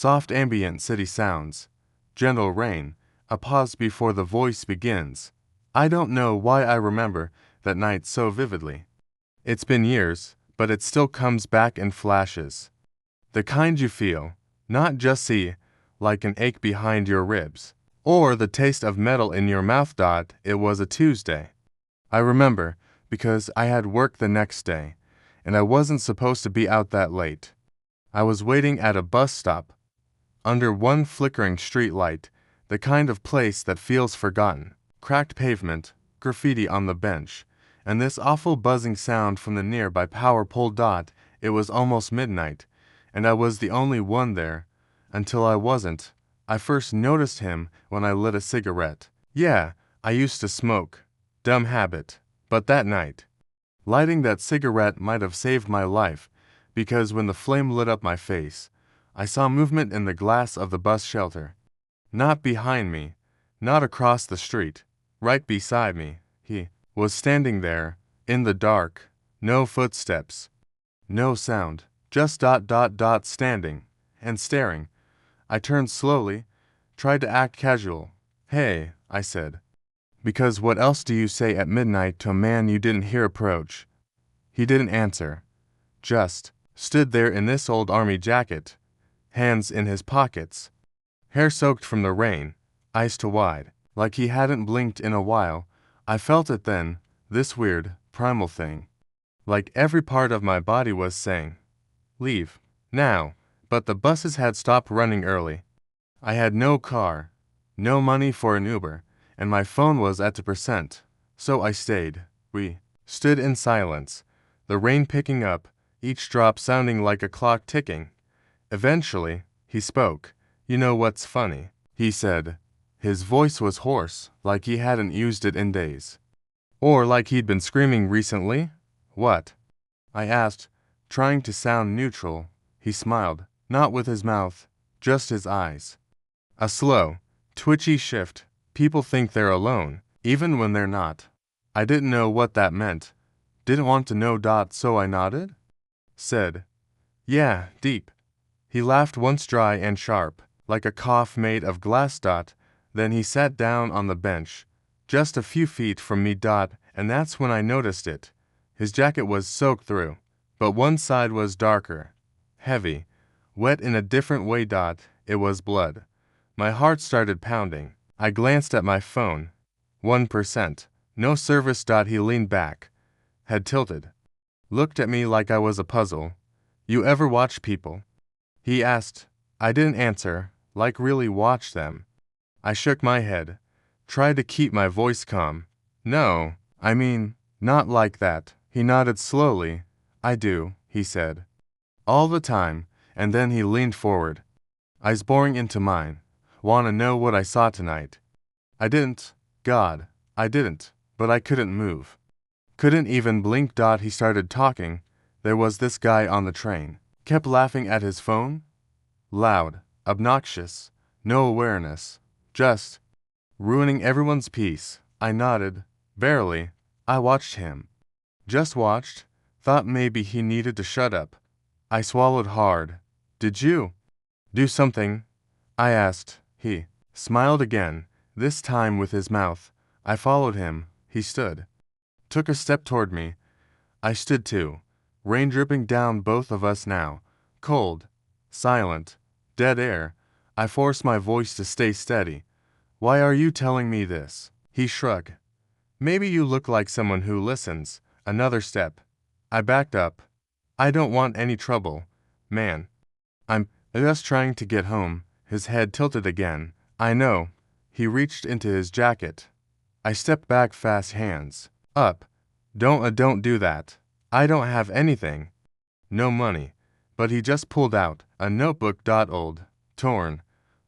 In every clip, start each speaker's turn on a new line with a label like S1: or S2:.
S1: Soft ambient city sounds, gentle rain, a pause before the voice begins. I don't know why I remember that night so vividly. It's been years, but it still comes back in flashes. The kind you feel, not just see, like an ache behind your ribs, or the taste of metal in your mouth. It was a Tuesday. I remember, because I had work the next day, and I wasn't supposed to be out that late. I was waiting at a bus stop, under one flickering street light, the kind of place that feels forgotten. Cracked pavement, graffiti on the bench, and this awful buzzing sound from the nearby power pole. It was almost midnight, and I was the only one there, until I wasn't. I first noticed him when I lit a cigarette. Yeah, I used to smoke. Dumb habit. But that night, lighting that cigarette might have saved my life, because when the flame lit up my face, I saw movement in the glass of the bus shelter. Not behind me, not across the street, right beside me. He was standing there, in the dark, no footsteps, no sound, just standing and staring. I turned slowly, tried to act casual. Hey, I said. Because what else do you say at midnight to a man you didn't hear approach? He didn't answer. Just stood there in this old army jacket, hands in his pockets, hair soaked from the rain, eyes too wide, like he hadn't blinked in a while. I felt it then, this weird, primal thing. Like every part of my body was saying, leave, now. But the buses had stopped running early. I had no car, no money for an Uber, and my phone was at 2%, so I stayed. We stood in silence, the rain picking up, each drop sounding like a clock ticking. Eventually, he spoke. You know what's funny? He said. His voice was hoarse, like he hadn't used it in days. Or like he'd been screaming recently? What? I asked, trying to sound neutral. He smiled, not with his mouth, just his eyes. A slow, twitchy shift. People think they're alone, even when they're not. I didn't know what that meant. Didn't want to know. So I nodded. Said, yeah, deep. He laughed once dry and sharp, like a cough made of glass. Then he sat down on the bench, just a few feet from me. And that's when I noticed it. His jacket was soaked through, but one side was darker, heavy, wet in a different way. It was blood. My heart started pounding. I glanced at my phone. 1%. No service. He leaned back, head tilted, looked at me like I was a puzzle. You ever watch people? He asked. I didn't answer, like really watch them. I shook my head, tried to keep my voice calm. No, I mean, not like that. He nodded slowly. I do, he said. All the time, and then he leaned forward, eyes boring into mine. Want to know what I saw tonight? I didn't. God, I didn't, but I couldn't move. Couldn't even blink. He started talking. There was this guy on the train. Kept laughing at his phone. Loud, obnoxious, no awareness. Just ruining everyone's peace. I nodded. Barely. I watched him. Just watched. Thought maybe he needed to shut up. I swallowed hard. Did you do something? I asked. He smiled again, this time with his mouth. I followed him. He stood. Took a step toward me. I stood too. Rain dripping down both of us now. Cold. Silent. Dead air. I forced my voice to stay steady. Why are you telling me this? He shrugged. Maybe you look like someone who listens. Another step. I backed up. I don't want any trouble, man. I'm just trying to get home. His head tilted again. I know. He reached into his jacket. I stepped back fast, hands up. Don't do that. I don't have anything. No money. But he just pulled out a notebook. Old, torn,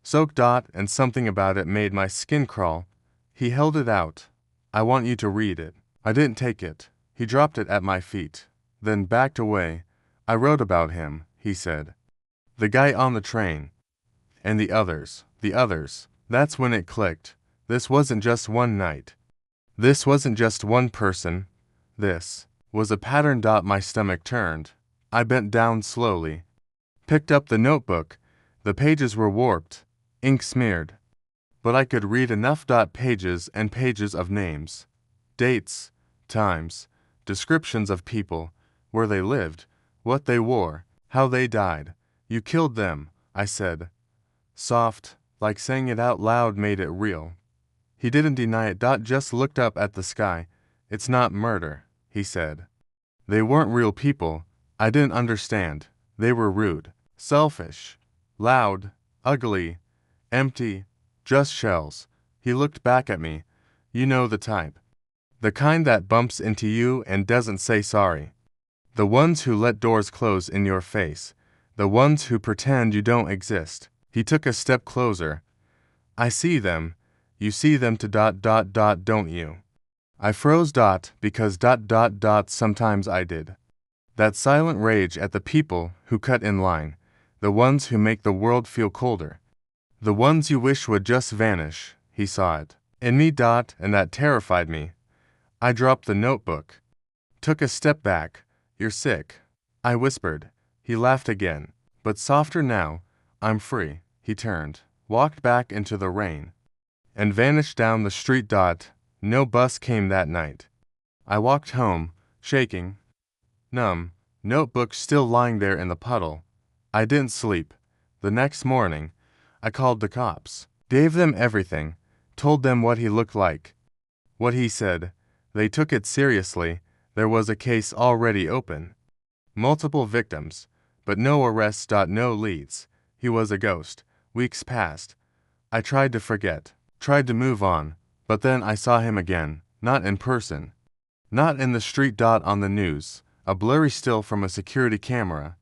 S1: soaked. And something about it made my skin crawl. He held it out. I want you to read it. I didn't take it. He dropped it at my feet, then backed away. I wrote about him, he said. The guy on the train. And the others. That's when it clicked. This wasn't just one night. This wasn't just one person. This was a pattern. My stomach turned. I bent down slowly, picked up the notebook. The pages were warped, ink smeared. But I could read enough pages and pages of names, dates, times, descriptions of people, where they lived, what they wore, how they died. You killed them, I said. Soft, like saying it out loud made it real. He didn't deny it. Just looked up at the sky. It's not murder, he said. They weren't real people. I didn't understand. They were rude, selfish, loud, ugly, empty, just shells. He looked back at me. You know the type. The kind that bumps into you and doesn't say sorry. The ones who let doors close in your face. The ones who pretend you don't exist. He took a step closer. I see them. You see them too, don't you? I froze because sometimes I did. That silent rage at the people who cut in line. The ones who make the world feel colder. The ones you wish would just vanish. He saw it. In me, and that terrified me. I dropped the notebook. Took a step back. You're sick, I whispered. He laughed again, but softer now. I'm free. He turned, walked back into the rain, and vanished down the street. No bus came that night. I walked home, shaking, numb, notebook still lying there in the puddle. I didn't sleep. The next morning, I called the cops, gave them everything, told them what he looked like, what he said. They took it seriously. There was a case already open. Multiple victims, but no arrests. No leads. He was a ghost. Weeks passed. I tried to forget, tried to move on, but then I saw him again, not in person. Not in the street. On the news, a blurry still from a security camera.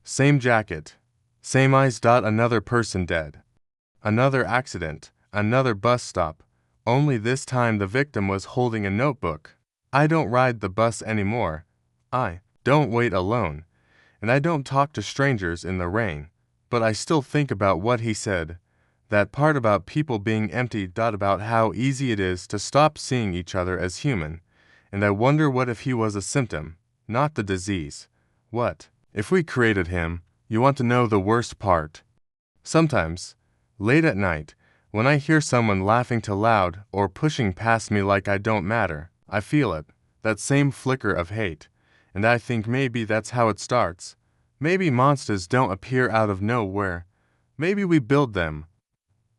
S1: Same jacket, same eyes. Another person dead. Another accident, another bus stop. Only this time the victim was holding a notebook. I don't ride the bus anymore. I don't wait alone. And I don't talk to strangers in the rain. But I still think about what he said. That part about people being empty. About how easy it is to stop seeing each other as human. And I wonder what if he was a symptom, not the disease. What if we created him? You want to know the worst part? Sometimes, late at night, when I hear someone laughing too loud or pushing past me like I don't matter, I feel it, that same flicker of hate, and I think maybe that's how it starts. Maybe monsters don't appear out of nowhere. Maybe we build them.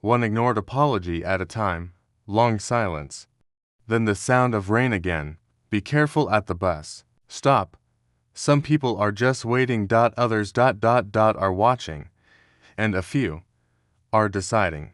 S1: One ignored apology at a time, long silence. Then the sound of rain again. Be careful at the bus. Stop. Some people are just waiting. Others are watching. And a few are deciding.